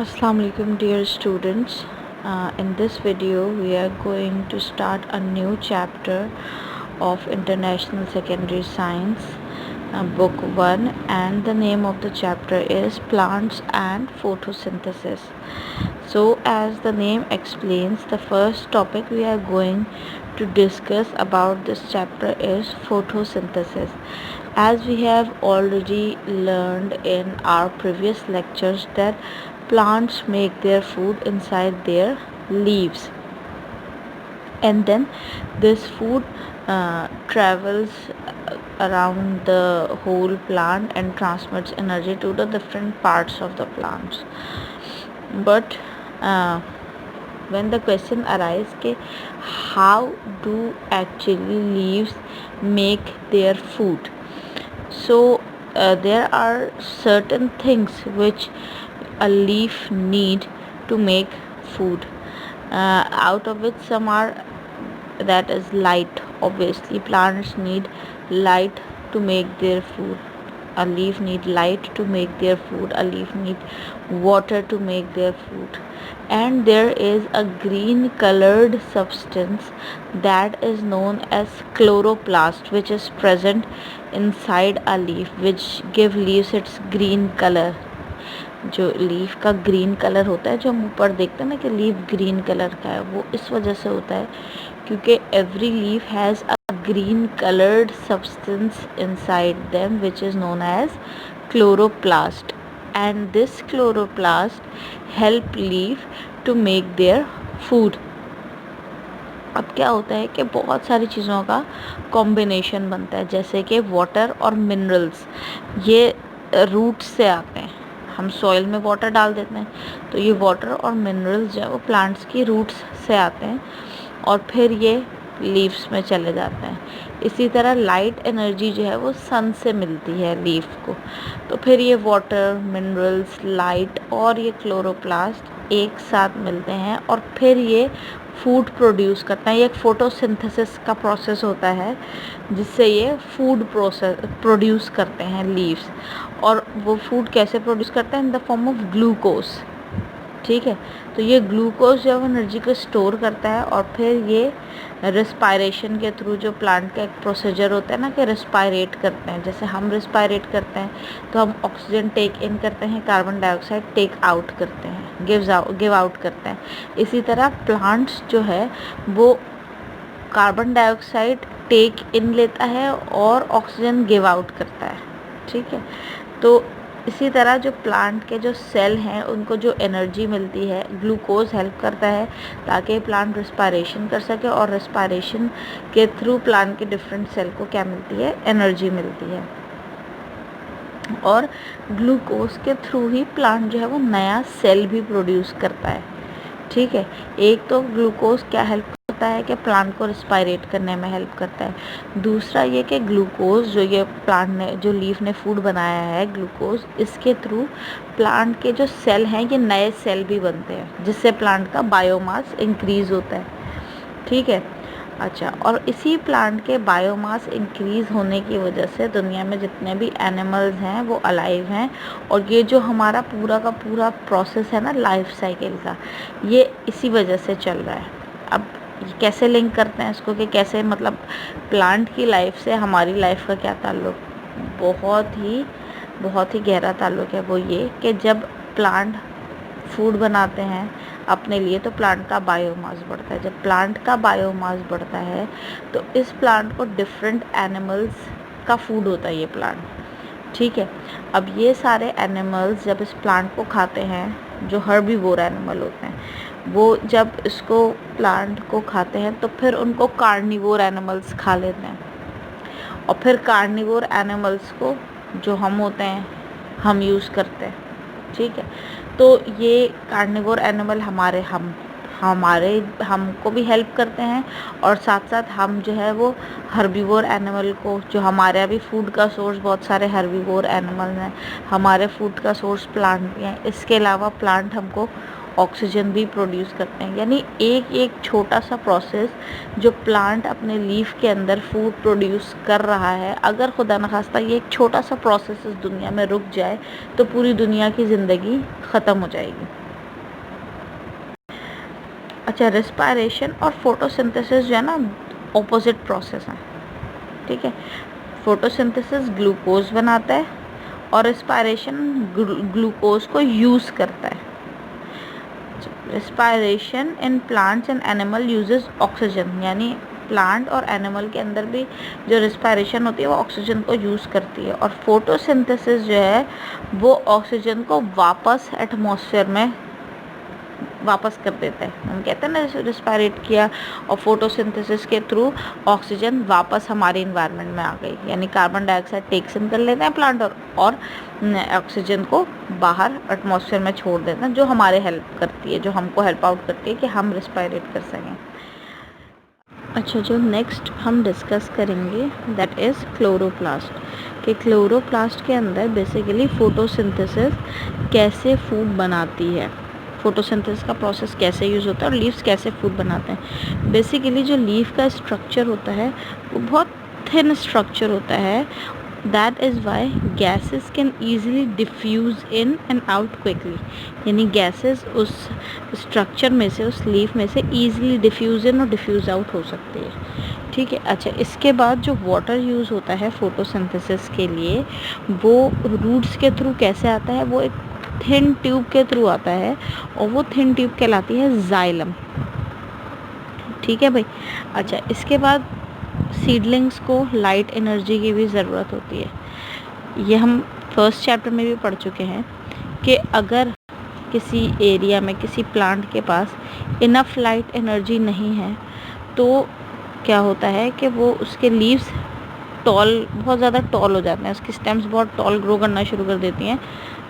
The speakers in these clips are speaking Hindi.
Assalamu alaikum dear students. In this video we are going to start a new chapter of International Secondary Science, book 1, and the name of the chapter is Plants and Photosynthesis. So as the name explains, the first topic we are going to discuss about this chapter is photosynthesis. As we have already learned in our previous lectures that plants make their food inside their leaves, and then this food travels around the whole plant and transmits energy to the different parts of the plants. But when the question arises कि how do actually leaves make their food, so there are certain things which a leaf need to make food, out of which some are, that is light. Obviously plants need light to make their food. A leaf need light to make their food. A leaf need water to make their food. And there is a green colored substance that is known as chloroplast, which is present inside a leaf, which give leaves its green color. जो लीफ का ग्रीन कलर होता है, जो हम ऊपर देखते हैं ना कि लीफ ग्रीन कलर का है, वो इस वजह से होता है क्योंकि every leaf has a green colored substance inside them which is known as chloroplast, and this chloroplast help leaf to make their food. अब क्या होता है कि बहुत सारी चीज़ों का कॉम्बिनेशन बनता है, जैसे कि वाटर और मिनरल्स, ये रूट से आते हैं. हम सॉइल में वाटर डाल देते हैं तो ये वाटर और मिनरल्स जो है वो प्लांट्स की रूट्स से आते हैं और फिर ये लीव्स में चले जाते हैं. इसी तरह लाइट एनर्जी जो है वो सन से मिलती है लीफ को, तो फिर ये वाटर, मिनरल्स, लाइट और ये क्लोरोप्लास्ट एक साथ मिलते हैं और फिर ये फूड प्रोड्यूस करता है. ये एक फोटोसिंथेसिस का प्रोसेस होता है जिससे ये फूड प्रोड्यूस करते हैं लीव्स. और वो फूड कैसे प्रोड्यूस करते हैं? In the form of glucose. ठीक है, तो ये ग्लूकोज जो है एनर्जी को स्टोर करता है और फिर ये रिस्पायरेशन के थ्रू, जो प्लांट का एक प्रोसीजर होता है ना कि रिस्पायरेट करते हैं, जैसे हम रिस्पायरेट करते हैं तो हम ऑक्सीजन टेक इन करते हैं, कार्बन डाइऑक्साइड टेक आउट करते हैं, गिव आउट करते हैं. इसी तरह प्लांट्स जो है वो कार्बन डाइऑक्साइड टेक इन लेता है और ऑक्सीजन गिव आउट करता है. ठीक है, तो इसी तरह जो प्लांट के जो सेल हैं उनको जो एनर्जी मिलती है, ग्लूकोज हेल्प करता है ताकि प्लांट रिस्पायरेशन कर सके, और रिस्पायरेशन के थ्रू प्लांट के डिफरेंट सेल को क्या मिलती है? एनर्जी मिलती है. और ग्लूकोज के थ्रू ही प्लांट जो है वो नया सेल भी प्रोड्यूस करता है. ठीक है, एक तो ग्लूकोज क्या हेल्प करता है कि प्लांट को रिस्पायरेट करने में हेल्प करता है. दूसरा ये कि ग्लूकोज जो ये प्लांट ने, जो लीफ ने फूड बनाया है, ग्लूकोज, इसके थ्रू प्लांट के जो सेल हैं ये नए सेल भी बनते हैं जिससे प्लांट का बायोमास इंक्रीज़ होता है. ठीक है, अच्छा, और इसी प्लांट के बायोमास इंक्रीज़ होने की वजह से दुनिया में जितने भी एनिमल्स हैं वो अलाइव हैं. और ये जो हमारा पूरा का पूरा प्रोसेस है ना लाइफ साइकिल का, ये इसी वजह से चल रहा है. अब ये कैसे लिंक करते हैं इसको कि कैसे, मतलब प्लांट की लाइफ से हमारी लाइफ का क्या ताल्लुक़? बहुत ही गहरा ताल्लुक़ है. वो ये कि जब प्लांट फूड बनाते हैं अपने लिए तो प्लांट का बायोमास बढ़ता है. जब प्लांट का बायोमास बढ़ता है तो इस प्लांट को डिफरेंट एनिमल्स का फूड होता है ये प्लांट. ठीक है, अब ये सारे एनिमल्स जब इस प्लांट को खाते हैं, जो हर्बीवोर एनिमल होते हैं, वो जब इसको प्लांट को खाते हैं तो फिर उनको कार्निवोर एनिमल्स खा लेते हैं. और फिर कार्निवोर एनिमल्स को जो हम होते हैं हम यूज़ करते हैं. ठीक है, तो ये कार्निवोर एनिमल हमको भी हेल्प करते हैं और साथ साथ हम जो है वो हर्बीवोर एनिमल को, जो हमारे अभी फूड का सोर्स, बहुत सारे हर्बीवोर एनिमल हैं, हमारे फूड का सोर्स प्लांट भी हैं. इसके अलावा प्लांट हमको ऑक्सीजन भी प्रोड्यूस करते हैं. यानी एक छोटा सा प्रोसेस जो प्लांट अपने लीफ के अंदर फूड प्रोड्यूस कर रहा है, अगर खुदा न खास्ता ये एक छोटा सा प्रोसेस इस दुनिया में रुक जाए तो पूरी दुनिया की ज़िंदगी ख़त्म हो जाएगी. अच्छा, रिस्पायरेशन और फोटोसिंथेसिस जो है ना ऑपोजिट प्रोसेस है, ठीक है। फोटोसिंथेसिस ग्लूकोज बनाता है और रिस्पायरेशन ग्लूकोज को यूज़ करता है। Respiration in plants and animal uses oxygen, यानी प्लांट और एनिमल के अंदर भी जो रिस्पायरेशन होती है वो ऑक्सीजन को यूज़ करती है। और फोटोसिंथेसिस जो है वो ऑक्सीजन को वापस एटमॉस्फेयर में वापस कर देता है। हम कहते हैं ना रिस्पायरेट किया और फोटोसिंथेसिस के थ्रू ऑक्सीजन वापस हमारे इन्वायरमेंट में आ गई, यानी कार्बन डाइऑक्साइड टेक्स इन कर लेते हैं प्लांट और ऑक्सीजन को बाहर एटमॉस्फेयर में छोड़ देते हैं, जो हमारे हेल्प करती है, जो हमको हेल्प आउट करती है कि हम रिस्पायरेट कर सकें। अच्छा, जो नेक्स्ट हम डिस्कस करेंगे दैट इज़ क्लोरोप्लास्ट, कि क्लोरोप्लास्ट के अंदर बेसिकली फोटोसिंथेसिस कैसे फूड बनाती है, फोटोसिंथेसिस का प्रोसेस कैसे यूज़ होता है और लीव्स कैसे फूड बनाते हैं। बेसिकली जो लीफ का स्ट्रक्चर होता है वो बहुत थिन स्ट्रक्चर होता है, that is why gases can easily diffuse in and out quickly, यानी गैसेस उस स्ट्रक्चर में से, उस लीफ में से ईजिली डिफ्यूज़ इन और डिफ्यूज़ आउट हो सकती है, ठीक है। अच्छा, इसके बाद जो वाटर यूज़ होता है फोटोसिंथेसिस के लिए वो रूट्स के थ्रू कैसे आता है, वो एक थिन ट्यूब के थ्रू आता है और वो थिन ट्यूब कहलाती है जाइलम, ठीक है भाई। अच्छा, इसके बाद सीडलिंग्स को लाइट एनर्जी की भी ज़रूरत होती है। ये हम फर्स्ट चैप्टर में भी पढ़ चुके हैं कि अगर किसी एरिया में किसी प्लांट के पास इनफ लाइट एनर्जी नहीं है तो क्या होता है कि वो उसके लीव्स बहुत ज़्यादा टॉल हो जाते हैं, उसकी स्टेम्स बहुत टॉल ग्रो करना शुरू कर देती हैं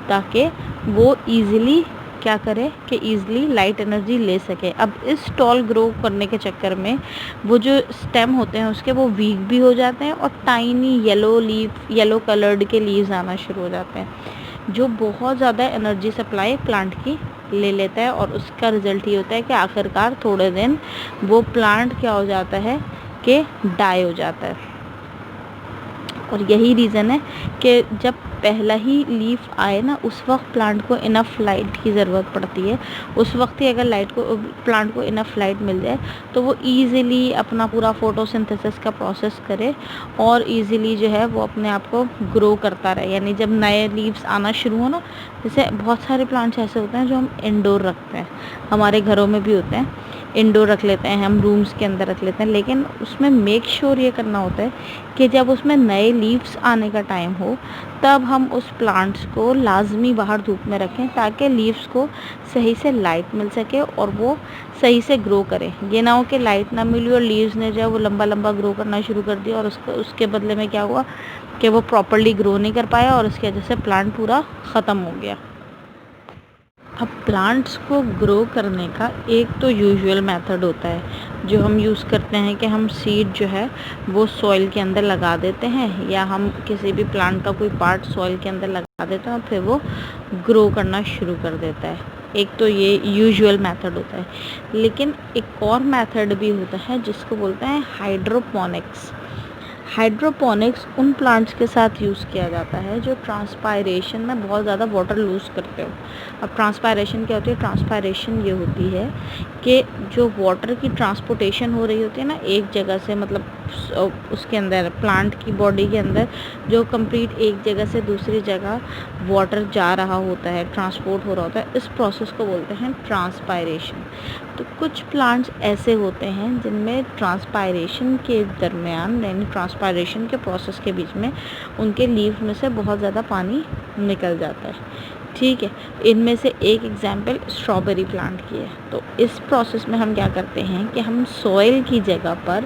ताकि वो ईज़िली क्या करे कि ईज़िली लाइट एनर्जी ले सके। अब इस टॉल ग्रो करने के चक्कर में वो जो स्टेम होते हैं उसके वो वीक भी हो जाते हैं और टाइनी येलो कलर्ड के लीव्स आना शुरू हो जाते हैं, जो बहुत ज़्यादा एनर्जी सप्लाई प्लांट की ले लेता है। और उसका रिज़ल्ट ये होता है कि आखिरकार थोड़े दिन वो प्लांट क्या हो जाता है कि डाई हो जाता है। और यही रीज़न है कि जब पहला ही लीफ आए ना उस वक्त प्लांट को इनफ लाइट की ज़रूरत पड़ती है। उस वक्त ही अगर प्लांट को इनफ लाइट मिल जाए तो वो ईज़िली अपना पूरा फोटोसिंथेसिस का प्रोसेस करे और ईज़िली जो है वो अपने आप को ग्रो करता रहे। यानी जब नए लीव्स आना शुरू हो ना, जैसे बहुत सारे प्लांट्स ऐसे होते हैं जो हम इंडोर रखते हैं, हमारे घरों में भी होते हैं, इंडोर रख लेते हैं हम, रूम्स के अंदर रख लेते हैं, लेकिन उसमें मेक श्योर ये करना होता है कि जब उसमें नए लीव्स आने का टाइम हो तब हम उस प्लांट्स को लाजमी बाहर धूप में रखें ताकि लीव्स को सही से लाइट मिल सके और वो सही से ग्रो करें। ये ना हो कि लाइट ना मिली और लीव्स ने जो है वो लंबा लंबा ग्रो करना शुरू कर दिया और उसके बदले में क्या हुआ कि वो प्रॉपर्ली ग्रो नहीं कर पाया और उसकी वजह से प्लांट पूरा ख़त्म हो गया। अब प्लांट्स को ग्रो करने का एक तो यूजुअल मेथड होता है जो हम यूज़ करते हैं कि हम सीड जो है वो सॉइल के अंदर लगा देते हैं, या हम किसी भी प्लांट का कोई पार्ट सॉइल के अंदर लगा देते हैं और फिर वो ग्रो करना शुरू कर देता है। एक तो ये यूजुअल मेथड होता है, लेकिन एक और मेथड भी होता है जिसको बोलते हैं हाइड्रोपोनिक्स। हाइड्रोपोनिक्स उन प्लांट्स के साथ यूज़ किया जाता है जो ट्रांसपायरेशन में बहुत ज़्यादा वाटर लूज़ करते हो। अब ट्रांसपायरेशन क्या होती है? ट्रांसपायरेशन ये होती है कि जो वाटर की ट्रांसपोर्टेशन हो रही होती है ना एक जगह से, मतलब उसके अंदर प्लांट की बॉडी के अंदर जो कंप्लीट एक जगह से दूसरी जगह वाटर जा रहा होता है, ट्रांसपोर्ट हो रहा होता है, इस प्रोसेस को बोलते हैं ट्रांसपायरेशन। तो कुछ प्लांट्स ऐसे होते हैं जिनमें ट्रांसपायरेशन के दरमियान, यानी ट्रांसपायरेशन के प्रोसेस के बीच में उनके लीव्स में से बहुत ज़्यादा पानी निकल जाता है, ठीक है। इनमें से एक एग्जाम्पल स्ट्रॉबेरी प्लांट की है। तो इस प्रोसेस में हम क्या करते हैं कि हम सॉइल की जगह पर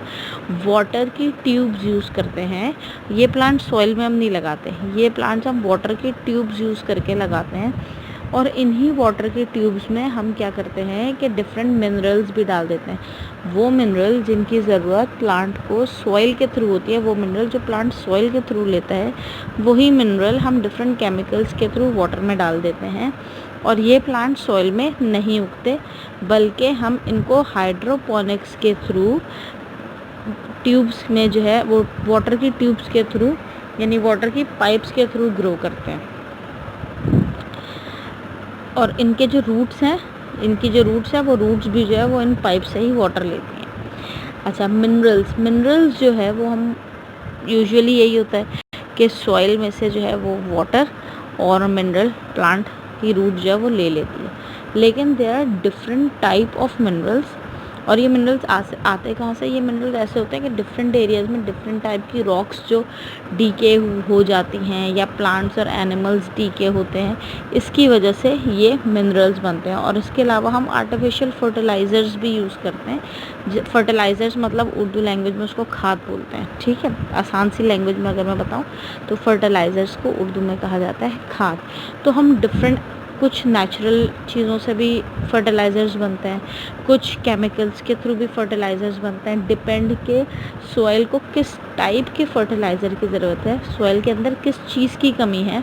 वाटर की ट्यूब्स यूज़ करते हैं। ये प्लांट सॉइल में हम नहीं लगाते, ये प्लांट्स हम वाटर की ट्यूब्स यूज़ करके लगाते हैं। और इन्हीं वाटर के ट्यूब्स में हम क्या करते हैं कि डिफरेंट मिनरल्स भी डाल देते हैं। वो मिनरल जिनकी ज़रूरत प्लांट को सॉइल के थ्रू होती है, वो मिनरल जो प्लांट सॉइल के थ्रू लेता है, वही मिनरल हम डिफरेंट केमिकल्स के थ्रू वाटर में डाल देते हैं। और ये प्लांट सॉइल में नहीं उगते, बल्कि हम इनको हाइड्रोपोनिक्स के थ्रू ट्यूब्स में जो है वो वाटर की ट्यूब्स के थ्रू, यानी वाटर की पाइप्स के थ्रू ग्रो करते हैं। और इनके जो रूट्स हैं इनकी जो रूट्स है वो रूट्स भी जो है वो इन पाइप से ही वाटर लेती हैं। अच्छा, मिनरल्स जो है वो हम यूजुअली यही होता है कि सॉइल में से जो है वो वाटर और मिनरल प्लांट की रूट जो है वो ले लेती है। लेकिन there are different type of minerals, और ये मिनरल्स आते कहाँ से? ये मिनरल्स ऐसे होते हैं कि डिफरेंट एरियाज़ में डिफरेंट टाइप की रॉक्स जो डीके हो जाती हैं या प्लांट्स और एनिमल्स डीके होते हैं, इसकी वजह से ये मिनरल्स बनते हैं। और इसके अलावा हम आर्टिफिशियल फर्टिलाइज़र्स भी यूज़ करते हैं। फर्टिलाइज़र्स मतलब उर्दू लैंग्वेज में उसको खाद बोलते हैं, ठीक है। आसान सी लैंग्वेज में अगर मैं बताऊँ तो फर्टिलाइज़र्स को उर्दू में कहा जाता है खाद। तो हम डिफरेंट कुछ नेचुरल चीज़ों से भी फर्टिलाइज़र्स बनते हैं, कुछ केमिकल्स के थ्रू भी फर्टिलाइज़र्स बनते हैं। डिपेंड के सॉइल को किस टाइप के फर्टिलाइज़र की ज़रूरत है, सॉइल के अंदर किस चीज़ की कमी है,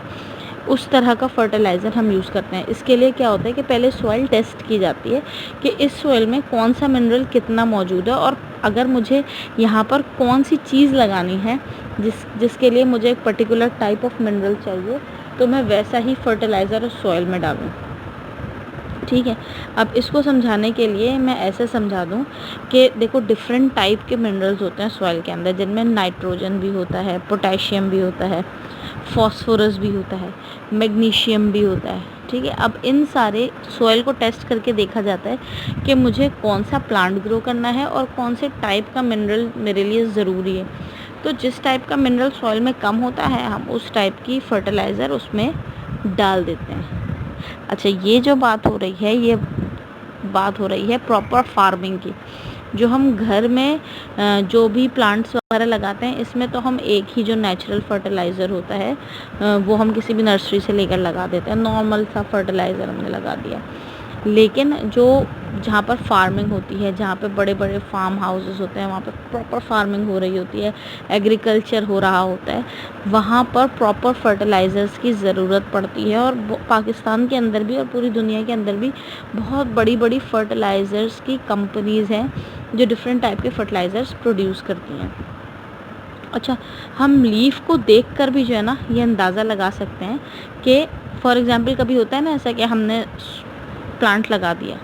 उस तरह का फर्टिलाइज़र हम यूज़ करते हैं। इसके लिए क्या होता है कि पहले सॉइल टेस्ट की जाती है कि इस सॉइल में कौन सा मिनरल कितना मौजूद है, और अगर मुझे यहाँ पर कौन सी चीज़ लगानी है जिसके लिए मुझे एक पर्टिकुलर टाइप ऑफ मिनरल चाहिए, तो मैं वैसा ही फर्टिलाइज़र उस सॉइल में डालूँ, ठीक है। अब इसको समझाने के लिए मैं ऐसे समझा दूँ कि देखो डिफरेंट टाइप के मिनरल्स होते हैं सॉइल के अंदर, जिनमें नाइट्रोजन भी होता है, पोटेशियम भी होता है, फॉस्फोरस भी होता है, मैग्नीशियम भी होता है, ठीक है। अब इन सारे सॉइल को टेस्ट करके देखा जाता है कि मुझे कौन सा प्लांट ग्रो करना है और कौन से टाइप का मिनरल मेरे लिए ज़रूरी है। तो जिस टाइप का मिनरल सॉइल में कम होता है हम उस टाइप की फर्टिलाइज़र उसमें डाल देते हैं। अच्छा, ये जो बात हो रही है ये बात हो रही है प्रॉपर फार्मिंग की। जो हम घर में जो भी प्लांट्स वगैरह लगाते हैं, इसमें तो हम एक ही जो नेचुरल फर्टिलाइज़र होता है वो हम किसी भी नर्सरी से लेकर लगा देते हैं, नॉर्मल सा फर्टिलाइज़र हमने लगा दिया। लेकिन जो जहाँ पर फार्मिंग होती है, जहाँ पे बड़े बड़े फार्म हाउसेस होते हैं, वहाँ पर प्रॉपर फार्मिंग हो रही होती है, एग्रीकल्चर हो रहा होता है, वहाँ पर प्रॉपर फर्टिलाइज़र्स की ज़रूरत पड़ती है। और पाकिस्तान के अंदर भी और पूरी दुनिया के अंदर भी बहुत बड़ी बड़ी फर्टिलाइज़र्स की कंपनीज़ हैं जो डिफरेंट टाइप के फर्टिलाइज़र्स प्रोड्यूस करती हैं। अच्छा, हम लीफ को देखकर भी जो है ना ये अंदाज़ा लगा सकते हैं कि फॉर एग्ज़ाम्पल कभी होता है ना ऐसा कि हमने प्लांट लगा दिया,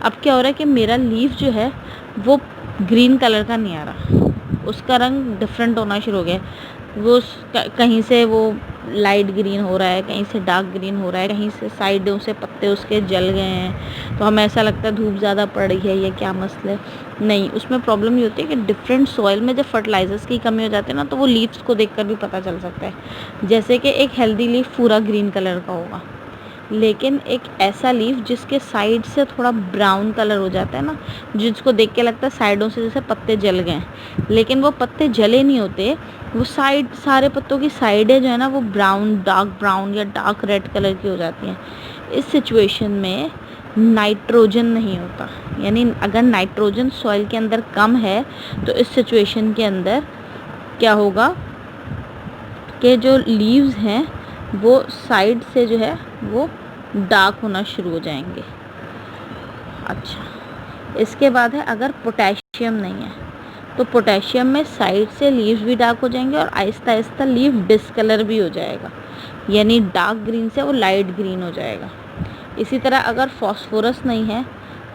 अब क्या हो रहा है कि मेरा लीफ जो है वो ग्रीन कलर का नहीं आ रहा, उसका रंग डिफरेंट होना शुरू हो गया। वो कहीं से वो लाइट ग्रीन हो रहा है, कहीं से डार्क ग्रीन हो रहा है, कहीं से साइडों से पत्ते उसके जल गए हैं, तो हमें ऐसा लगता है धूप ज़्यादा पड़ रही है, ये क्या मसला है। नहीं, उसमें प्रॉब्लम ये होती है कि डिफरेंट सॉइल में जब फर्टिलाइजर्स की कमी हो जाती है ना, तो वो लीव्स को देखकर भी पता चल सकता है। जैसे कि एक हेल्दी लीफ पूरा ग्रीन कलर का होगा, लेकिन एक ऐसा लीफ जिसके साइड से थोड़ा ब्राउन कलर हो जाता है ना, जिसको देख के लगता है साइडों से जैसे पत्ते जल गए हैं, लेकिन वो पत्ते जले नहीं होते, वो सारे पत्तों की साइडें जो है ना वो ब्राउन, डार्क ब्राउन या डार्क रेड कलर की हो जाती हैं। इस सिचुएशन में नाइट्रोजन नहीं होता, यानी अगर नाइट्रोजन सॉइल के अंदर कम है तो इस सिचुएशन के अंदर क्या होगा कि जो लीव्स हैं वो साइड से जो है वो डार्क होना शुरू हो जाएंगे। अच्छा, इसके बाद है अगर पोटेशियम नहीं है तो पोटेशियम में साइड से लीव्स भी डार्क हो जाएंगे और आहिस्ता आहिस्ता लीफ डिसकलर भी हो जाएगा, यानी डार्क ग्रीन से वो लाइट ग्रीन हो जाएगा। इसी तरह अगर फॉस्फोरस नहीं है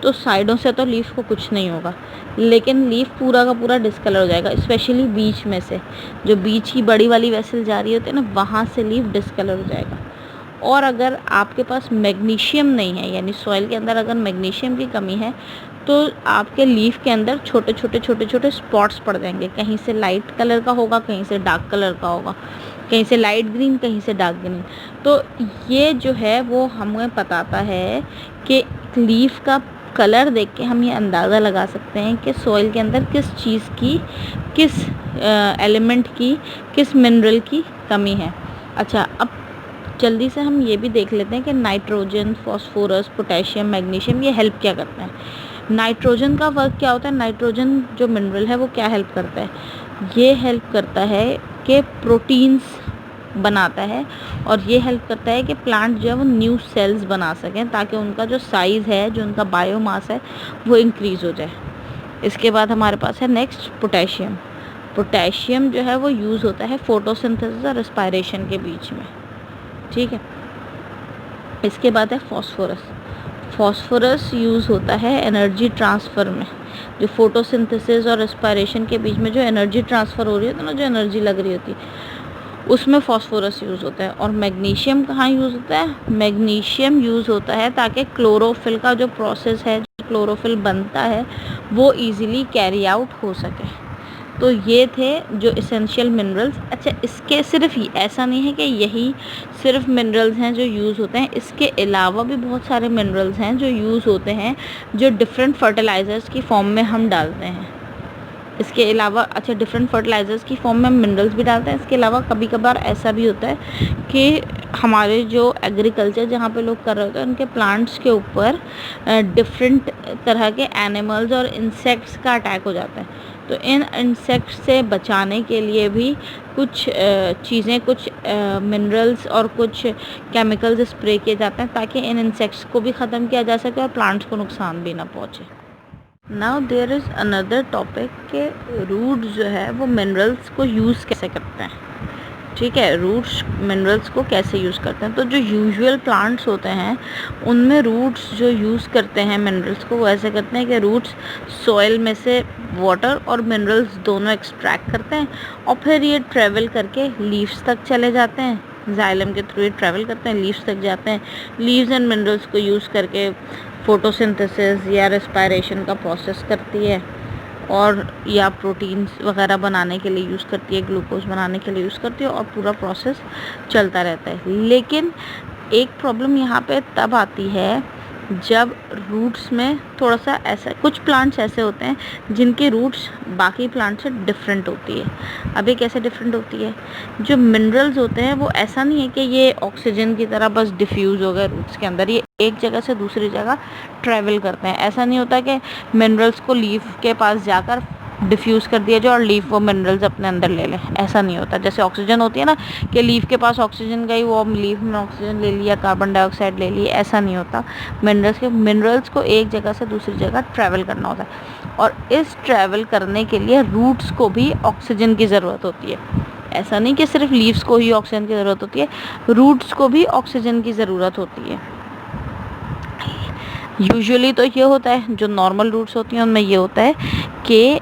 तो साइडों से तो लीफ को कुछ नहीं होगा, लेकिन लीफ पूरा का पूरा डिसकलर हो जाएगा, स्पेशली बीच में से जो बीच की बड़ी वाली वेसल जा रही होती है ना, वहाँ से लीफ डिसकलर हो जाएगा। और अगर आपके पास मैग्नीशियम नहीं है, यानी सॉइल के अंदर अगर मैग्नीशियम की कमी है, तो आपके लीफ के अंदर छोटे छोटे स्पॉट्स पड़ जाएंगे, कहीं से लाइट कलर का होगा, कहीं से डार्क कलर का होगा, कहीं से लाइट ग्रीन, कहीं से डार्क ग्रीन। तो ये जो है वो हमें बताता है कि लीफ का कलर देख के हम ये अंदाज़ा लगा सकते हैं कि सॉइल के अंदर किस चीज़ की, किस एलिमेंट की, किस मिनरल की कमी है। अच्छा, अब जल्दी से हम ये भी देख लेते हैं कि नाइट्रोजन, फॉस्फोरस, पोटेशियम, मैग्नीशियम ये हेल्प क्या करते हैं। नाइट्रोजन का वर्क क्या होता है? नाइट्रोजन जो मिनरल है वो क्या हेल्प करता है? ये हेल्प करता है कि प्रोटीन्स बनाता है, और ये हेल्प करता है कि प्लांट जो है वो न्यू सेल्स बना सकें, ताकि उनका जो साइज़ है, जो उनका बायोमास है, वो इंक्रीज़ हो जाए। इसके बाद हमारे पास है नेक्स्ट पोटेशियम। पोटेशियम जो है वो यूज़ होता है फोटोसिंथेसिस और रेस्पिरेशन के बीच में, ठीक है। इसके बाद है फॉस्फोरस। फॉस्फोरस यूज़ होता है एनर्जी ट्रांसफ़र में, जो फोटोसिंथेसिस और रेस्पिरेशन के बीच में जो एनर्जी ट्रांसफ़र हो रही होती है ना, जो एनर्जी लग रही होती है, उसमें फॉस्फोरस यूज़ होता है। और मैग्नीशियम कहाँ यूज़ होता है? मैग्नीशियम यूज़ होता है ताकि क्लोरोफिल का जो प्रोसेस है, जो क्लोरोफिल बनता है, वो इजीली कैरी आउट हो सके। तो ये थे जो इसेंशियल मिनरल्स। अच्छा, इसके सिर्फ ऐसा नहीं है कि यही सिर्फ मिनरल्स हैं जो यूज़ होते हैं, इसके अलावा भी बहुत सारे मिनरल्स हैं जो यूज़ होते हैं, जो डिफरेंट फर्टिलाइज़र्स की फॉर्म में हम डालते हैं। इसके अलावा अच्छा, डिफरेंट फर्टिलाइज़र्स की फॉर्म में मिनरल्स भी डालते हैं। इसके अलावा कभी कभार ऐसा भी होता है कि हमारे जो एग्रीकल्चर जहाँ पे लोग कर रहे होते हैं, उनके प्लांट्स के ऊपर डिफरेंट तरह के एनिमल्स और इंसेक्ट्स का अटैक हो जाता है। तो इन इंसेक्ट्स से बचाने के लिए भी कुछ चीज़ें, कुछ मिनरल्स और कुछ केमिकल्स स्प्रे किए जाते हैं ताकि इन इंसेक्ट्स को भी ख़त्म किया जा सके और प्लांट्स को नुकसान भी ना पहुँचे। Now there is another topic के रूट्स जो है वो मिनरल्स को यूज़ कैसे करते हैं। ठीक है, रूट्स मिनरल्स को कैसे यूज़ करते हैं। तो जो यूजुअल प्लांट्स होते हैं उनमें रूट्स जो यूज़ करते हैं मिनरल्स को, वो ऐसे करते हैं कि रूट्स सॉइल में से वाटर और मिनरल्स दोनों एक्सट्रैक्ट करते हैं और फिर ये ट्रेवल करके लीव्स तक चले जाते हैं। जाइलम के थ्रू ये ट्रैवल करते हैं, लीव्स तक जाते हैं। लीव्स एंड मिनरल्स को यूज़ करके फोटोसिंथेसिस या रेस्पिरेशन का प्रोसेस करती है, और या प्रोटीन्स वगैरह बनाने के लिए यूज़ करती है, ग्लूकोज बनाने के लिए यूज़ करती है, और पूरा प्रोसेस चलता रहता है। लेकिन एक प्रॉब्लम यहाँ पे तब आती है जब रूट्स में थोड़ा सा ऐसा, कुछ प्लांट्स ऐसे होते हैं जिनकी रूट्स बाकी प्लांट से डिफरेंट होती है। अब ये कैसे डिफरेंट होती है? जो मिनरल्स होते हैं वो ऐसा नहीं है कि ये ऑक्सीजन की तरह बस डिफ्यूज़ हो गए रूट्स के अंदर, ये एक जगह से दूसरी जगह ट्रैवल करते हैं। ऐसा नहीं होता कि मिनरल्स को लीफ के पास जाकर डिफ्यूज़ कर दिया जाए और लीफ वो मिनरल्स अपने अंदर ले लें, ऐसा नहीं होता। जैसे ऑक्सीजन होती है ना, कि लीफ के पास ऑक्सीजन गई, वो लीफ में ऑक्सीजन ले लिया, कार्बन डाइऑक्साइड ले लिया, ऐसा नहीं होता। मिनरल्स को एक जगह से दूसरी जगह ट्रैवल करना होता है, और इस ट्रैवल करने के लिए रूट्स को भी ऑक्सीजन की ज़रूरत होती है। ऐसा नहीं कि सिर्फ लीव्स को ही ऑक्सीजन की ज़रूरत होती है, रूट्स को भी ऑक्सीजन की ज़रूरत होती है। यूजुअली तो ये होता है, जो नॉर्मल रूट्स होती हैं उनमें ये होता है कि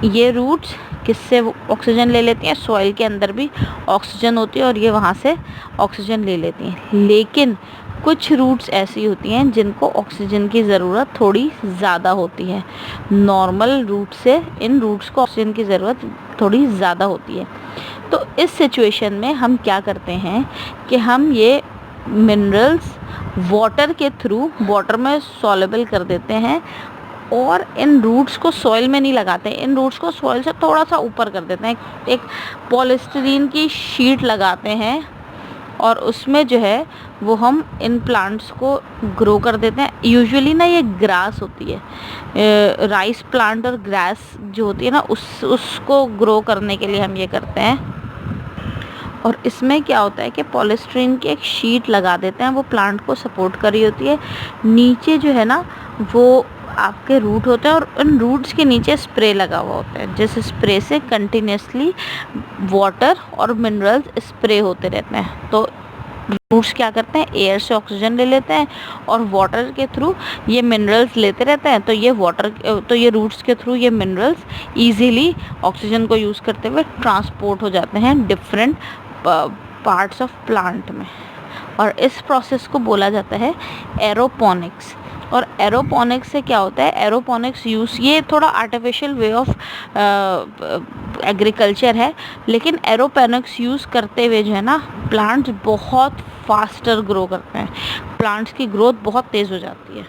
ये रूट्स किससे ऑक्सीजन ले लेती हैं, सॉइल के अंदर भी ऑक्सीजन होती है और ये वहाँ से ऑक्सीजन ले लेती हैं। लेकिन कुछ रूट्स ऐसी होती हैं जिनको ऑक्सीजन की ज़रूरत थोड़ी ज़्यादा होती है। नॉर्मल रूट से इन रूट्स को ऑक्सीजन की ज़रूरत थोड़ी ज़्यादा होती है। तो इस सिचुएशन में हम क्या करते हैं कि हम ये मिनरल्स वाटर के थ्रू वाटर में सॉल्युबल कर देते हैं, और इन रूट्स को सॉइल में नहीं लगाते, इन रूट्स को सॉइल से थोड़ा सा ऊपर कर देते हैं। एक पॉलीस्टीरीन की शीट लगाते हैं और उसमें जो है वो हम इन प्लांट्स को ग्रो कर देते हैं। यूजुअली ना ये ग्रास होती है, राइस प्लांट और ग्रास जो होती है ना, उसको ग्रो करने के लिए हम ये करते हैं। और इसमें क्या होता है कि पॉलीस्टीरीन की एक शीट लगा देते हैं, वो प्लांट को सपोर्ट कर रही होती है। नीचे जो है ना वो आपके रूट होते हैं, और उन रूट्स के नीचे स्प्रे लगा हुआ होता है, जिस स्प्रे से कंटिन्यूसली वाटर और मिनरल्स स्प्रे होते रहते हैं। तो रूट्स क्या करते हैं, एयर से ऑक्सीजन ले लेते हैं और वाटर के थ्रू ये मिनरल्स लेते रहते हैं। तो ये रूट्स के थ्रू ये मिनरल्स इजीली ऑक्सीजन को यूज़ करते हुए ट्रांसपोर्ट हो जाते हैं डिफरेंट पार्ट्स ऑफ प्लांट में, और इस प्रोसेस को बोला जाता है एरोपोनिक्स। और एरोपोनिक्स से क्या होता है, एरोपोनिक्स यूज़, ये थोड़ा आर्टिफिशियल वे ऑफ एग्रीकल्चर है, लेकिन एरोपोनिक्स यूज़ करते हुए जो है ना, प्लांट्स बहुत फास्टर ग्रो करते हैं, प्लांट्स की ग्रोथ बहुत तेज़ हो जाती है।